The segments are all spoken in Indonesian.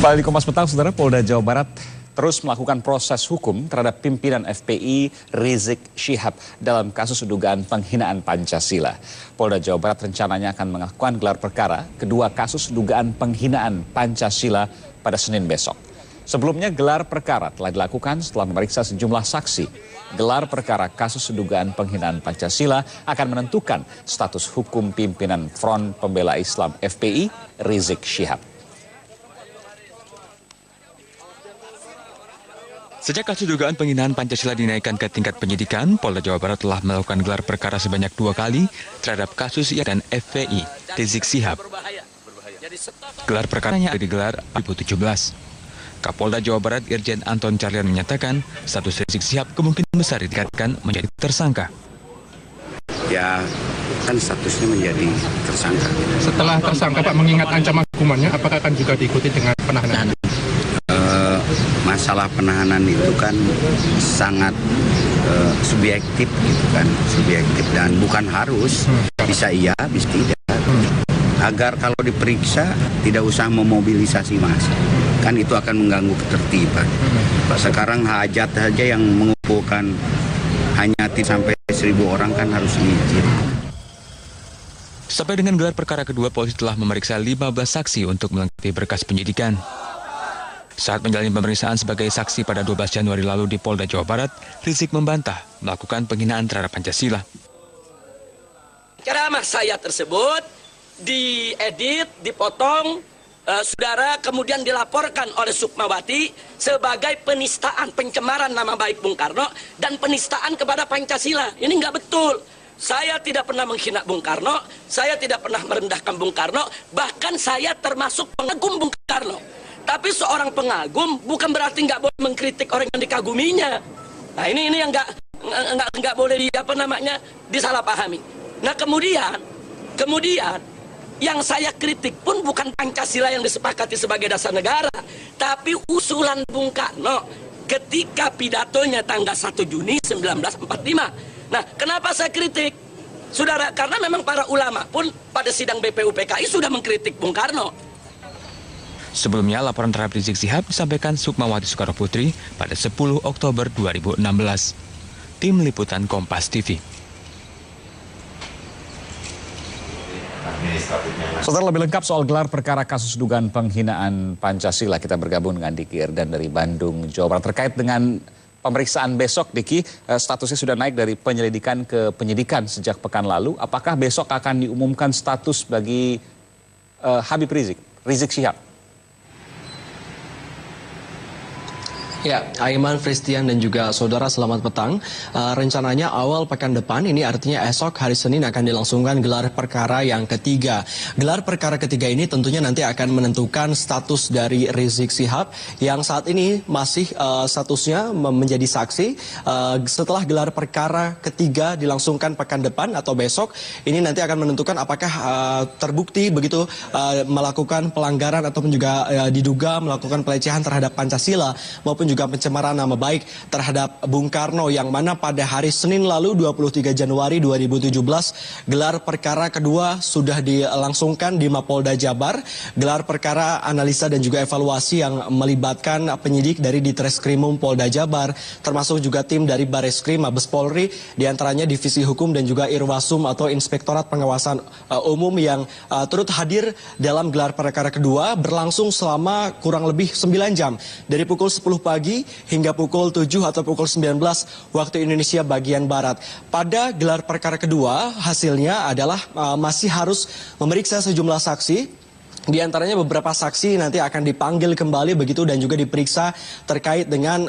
Kembali di Kompas Petang, Saudara. Polda Jawa Barat terus melakukan proses hukum terhadap pimpinan FPI Rizik Syihab dalam kasus dugaan penghinaan Pancasila. Polda Jawa Barat rencananya akan melakukan gelar perkara kedua kasus dugaan penghinaan Pancasila pada Senin besok. Sebelumnya gelar perkara telah dilakukan setelah memeriksa sejumlah saksi. Gelar perkara kasus dugaan penghinaan Pancasila akan menentukan status hukum pimpinan Front Pembela Islam FPI Rizik Syihab. Sejak kasus dugaan penghinaan Pancasila dinaikkan ke tingkat penyidikan, Polda Jawa Barat telah melakukan gelar perkara sebanyak 2 kali terhadap kasus ia dan FPI Rizik Syihab. Gelar perkaranya digelar 2017. Kapolda Jawa Barat Irjen Anton Carlian menyatakan status Rizik Syihab kemungkinan besar ditingkatkan menjadi tersangka. Ya, kan statusnya menjadi tersangka. Setelah tersangka, Pak, mengingat ancaman hukumannya, apakah akan juga diikuti dengan penahanan? Masalah penahanan itu kan sangat subjektif gitu kan, subjektif dan bukan harus, bisa iya, bisa tidak. Agar kalau diperiksa tidak usah memobilisasi massa, kan itu akan mengganggu ketertiban. Sekarang hajat saja yang mengumpulkan hanya sampai 1.000 orang kan harus izin. Sampai dengan gelar perkara kedua, polisi telah memeriksa 15 saksi untuk melengkapi berkas penyidikan. Saat menjalani pemeriksaan sebagai saksi pada 12 Januari lalu di Polda Jawa Barat, Rizik membantah melakukan penghinaan terhadap Pancasila. Ceramah saya tersebut diedit, dipotong, saudara, kemudian dilaporkan oleh Sukmawati sebagai penistaan, pencemaran nama baik Bung Karno dan penistaan kepada Pancasila. Ini nggak betul. Saya tidak pernah menghina Bung Karno, saya tidak pernah merendahkan Bung Karno, bahkan saya termasuk pengagum Bung Karno. Tapi seorang pengagum bukan berarti nggak boleh mengkritik orang yang dikaguminya. Nah ini yang nggak boleh disalahpahami. Nah kemudian yang saya kritik pun bukan Pancasila yang disepakati sebagai dasar negara, tapi usulan Bung Karno ketika pidatonya tanggal 1 Juni 1945. Nah kenapa saya kritik? Saudara, karena memang para ulama pun pada sidang BPUPKI sudah mengkritik Bung Karno. Sebelumnya, laporan terhadap Rizik Syihab disampaikan Sukmawati Soekarno Putri pada 10 Oktober 2016. Tim Liputan Kompas TV. Saudara, lebih lengkap soal gelar perkara kasus dugaan penghinaan Pancasila, kita bergabung dengan Diki Irdan dari Bandung, Jawa Barat. Terkait dengan pemeriksaan besok, Diki, statusnya sudah naik dari penyelidikan ke penyidikan sejak pekan lalu. Apakah besok akan diumumkan status bagi Habib Rizik Syihab? Ya, Aiman, Fristian, dan juga saudara, selamat petang. Rencananya awal pekan depan, ini artinya esok hari Senin akan dilangsungkan gelar perkara yang ketiga. Gelar perkara ketiga ini tentunya nanti akan menentukan status dari Rizik Syihab yang saat ini masih statusnya menjadi saksi. Setelah gelar perkara ketiga dilangsungkan pekan depan atau besok, ini nanti akan menentukan apakah terbukti begitu melakukan pelanggaran ataupun juga diduga melakukan pelecehan terhadap Pancasila maupun juga pencemaran nama baik terhadap Bung Karno, yang mana pada hari Senin lalu 23 Januari 2017 gelar perkara kedua sudah dilangsungkan di Mapolda Jabar. Gelar perkara analisa dan juga evaluasi yang melibatkan penyidik dari Ditreskrimum Polda Jabar, termasuk juga tim dari Bareskrim Mabes Polri, diantaranya Divisi Hukum dan juga Irwasum atau Inspektorat Pengawasan Umum yang turut hadir dalam gelar perkara kedua, berlangsung selama kurang lebih 9 jam dari pukul 10 pagi hingga pukul 7 atau pukul 19 waktu Indonesia bagian Barat. Pada gelar perkara kedua, hasilnya adalah masih harus memeriksa sejumlah saksi. Di antaranya beberapa saksi nanti akan dipanggil kembali begitu dan juga diperiksa terkait dengan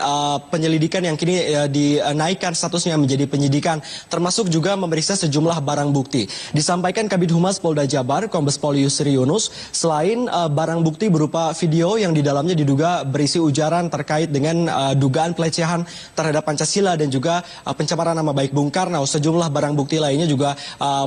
penyelidikan yang kini dinaikkan statusnya menjadi penyidikan, termasuk juga memeriksa sejumlah barang bukti. Disampaikan Kabid Humas Polda Jabar, Kombes Pol Yusri Yunus, selain barang bukti berupa video yang di dalamnya diduga berisi ujaran terkait dengan dugaan pelecehan terhadap Pancasila dan juga pencemaran nama baik Bung Karno, sejumlah barang bukti lainnya juga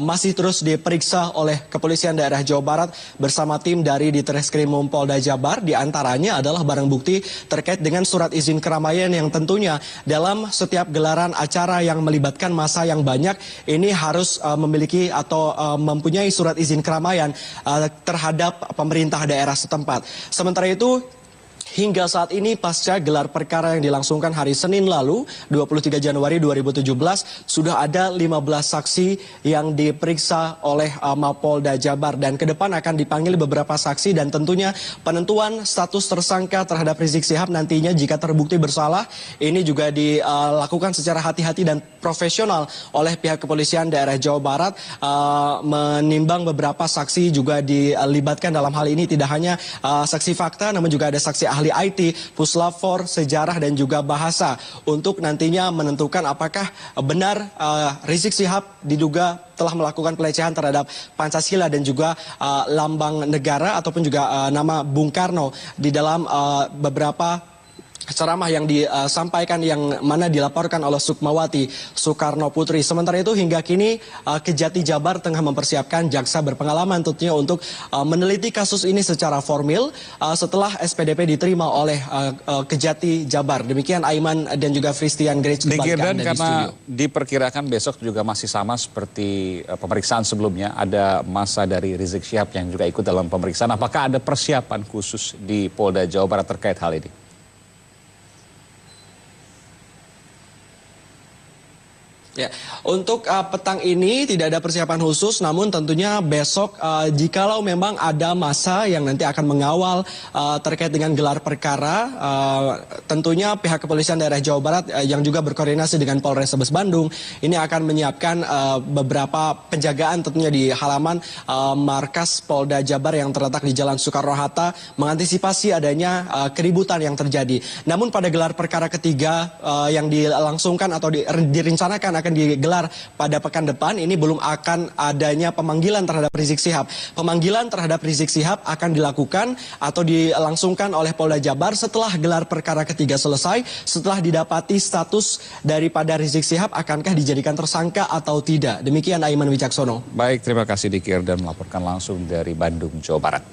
masih terus diperiksa oleh Kepolisian Daerah Jawa Barat bersama tim dari Ditreskrimum Polda Jabar. Di antaranya adalah barang bukti terkait dengan surat izin keramaian yang tentunya dalam setiap gelaran acara yang melibatkan massa yang banyak ini harus memiliki atau mempunyai surat izin keramaian terhadap pemerintah daerah setempat. Sementara itu, Hingga saat ini pasca gelar perkara yang dilangsungkan hari Senin lalu 23 Januari 2017 sudah ada 15 saksi yang diperiksa oleh Mapolda Jabar dan ke depan akan dipanggil beberapa saksi dan tentunya penentuan status tersangka terhadap Rizik Syihab nantinya jika terbukti bersalah ini juga dilakukan secara hati-hati dan profesional oleh pihak kepolisian daerah Jawa Barat menimbang beberapa saksi juga dilibatkan dalam hal ini tidak hanya saksi fakta namun juga ada saksi ahli IT, puslap, sejarah dan juga bahasa untuk nantinya menentukan apakah benar Rizik Syihab diduga telah melakukan pelecehan terhadap Pancasila dan juga lambang negara ataupun juga nama Bung Karno di dalam beberapa ceramah yang disampaikan yang mana dilaporkan oleh Sukmawati Soekarno Putri. Sementara itu hingga kini Kejati Jabar tengah mempersiapkan jaksa berpengalaman tentunya untuk meneliti kasus ini secara formil setelah SPDP diterima oleh Kejati Jabar. Demikian Aiman dan juga Fristian Grace kembali ke Anda di studio. Diperkirakan besok juga masih sama seperti pemeriksaan sebelumnya. Ada masa dari Rizik Syihab yang juga ikut dalam pemeriksaan. Apakah ada persiapan khusus di Polda Jawa Barat terkait hal ini? Ya, untuk petang ini tidak ada persiapan khusus, namun tentunya besok jikalau memang ada masa yang nanti akan mengawal terkait dengan gelar perkara, tentunya pihak kepolisian daerah Jawa Barat yang juga berkoordinasi dengan Polrestabes Bandung ini akan menyiapkan beberapa penjagaan tentunya di halaman markas Polda Jabar yang terletak di Jalan Soekarno-Hatta mengantisipasi adanya keributan yang terjadi. Namun pada gelar perkara ketiga yang dilangsungkan atau direncanakan akan digelar pada pekan depan ini belum akan adanya pemanggilan terhadap Rizik Syihab. Pemanggilan terhadap Rizik Syihab akan dilakukan atau dilangsungkan oleh Polda Jabar setelah gelar perkara ketiga selesai, setelah didapati status daripada Rizik Syihab akankah dijadikan tersangka atau tidak. Demikian Aiman Wicaksono. Baik, terima kasih Dikir dan melaporkan langsung dari Bandung, Jawa Barat.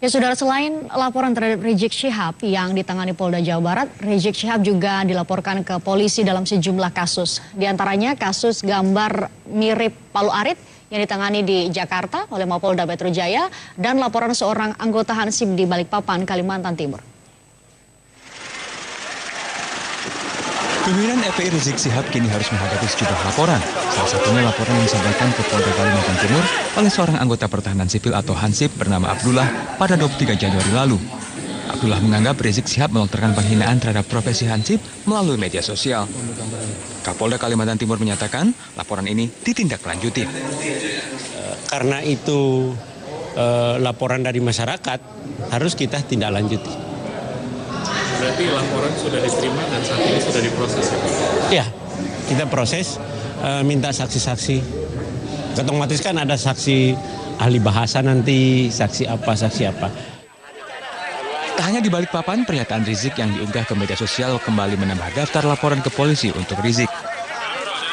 Ya saudara, selain laporan terhadap Rizik Syihab yang ditangani Polda Jawa Barat, Rizik Syihab juga dilaporkan ke polisi dalam sejumlah kasus. Di antaranya kasus gambar mirip Palu Arit yang ditangani di Jakarta oleh Mapolda Metro Jaya dan laporan seorang anggota Hansip di Balikpapan, Kalimantan Timur. Pimpinan FPI Rizik Syihab kini harus menghadapi sejumlah laporan. Salah satunya laporan yang disampaikan ke Polda Kalimantan Timur oleh seorang anggota pertahanan sipil atau Hansip bernama Abdullah pada 23 Januari lalu. Abdullah menganggap Rizik Syihab melontarkan penghinaan terhadap profesi Hansip melalui media sosial. Kapolda Kalimantan Timur menyatakan laporan ini ditindaklanjuti. Karena itu laporan dari masyarakat harus kita tindak lanjuti. Berarti laporan sudah diterima dan saat ini sudah diproses ya Pak? Ya, kita proses, minta saksi-saksi. Otomatis kan ada saksi ahli bahasa nanti, saksi apa. Tak hanya di Balikpapan, pernyataan Rizik yang diunggah ke media sosial kembali menambah daftar laporan ke polisi untuk Rizik.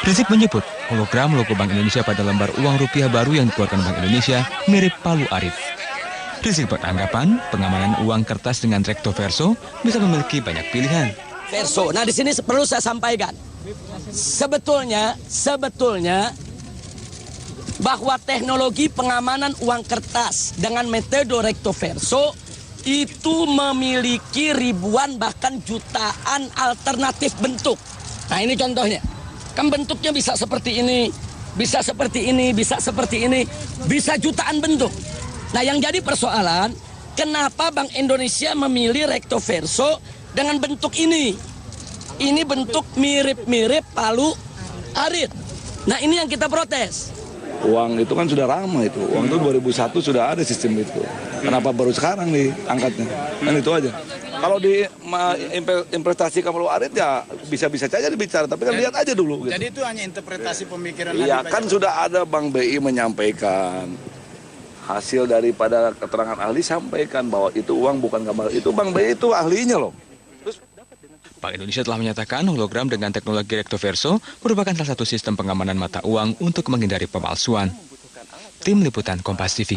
Rizik menyebut hologram logo Bank Indonesia pada lembar uang rupiah baru yang dikeluarkan Bank Indonesia mirip Palu Arit. Rizik beranggapan pengamanan uang kertas dengan recto verso bisa memiliki banyak pilihan. Verso. Nah, di sini perlu saya sampaikan. Sebetulnya bahwa teknologi pengamanan uang kertas dengan metode recto verso itu memiliki ribuan bahkan jutaan alternatif bentuk. Nah, ini contohnya. Kan bentuknya bisa seperti ini, bisa seperti ini, bisa seperti ini, bisa jutaan bentuk. Nah, yang jadi persoalan, kenapa Bank Indonesia memilih recto verso dengan bentuk ini? Ini bentuk mirip-mirip Palu Arit. Nah, ini yang kita protes. Uang itu kan sudah ramai itu. Uang itu 2001 sudah ada sistem itu. Kenapa baru sekarang diangkatnya? Kan itu aja. Kalau di investasi Palu Arit ya bisa-bisa saja dibicara, tapi kan lihat aja dulu. Gitu. Jadi itu hanya interpretasi pemikiran. Iya, kan sudah ada Bank BI menyampaikan. Hasil daripada keterangan ahli sampaikan bahwa itu uang bukan gambar. Itu Bank BI itu ahlinya loh. Bank Indonesia telah menyatakan hologram dengan teknologi recto verso merupakan salah satu sistem pengamanan mata uang untuk menghindari pemalsuan. Tim Liputan Kompas TV.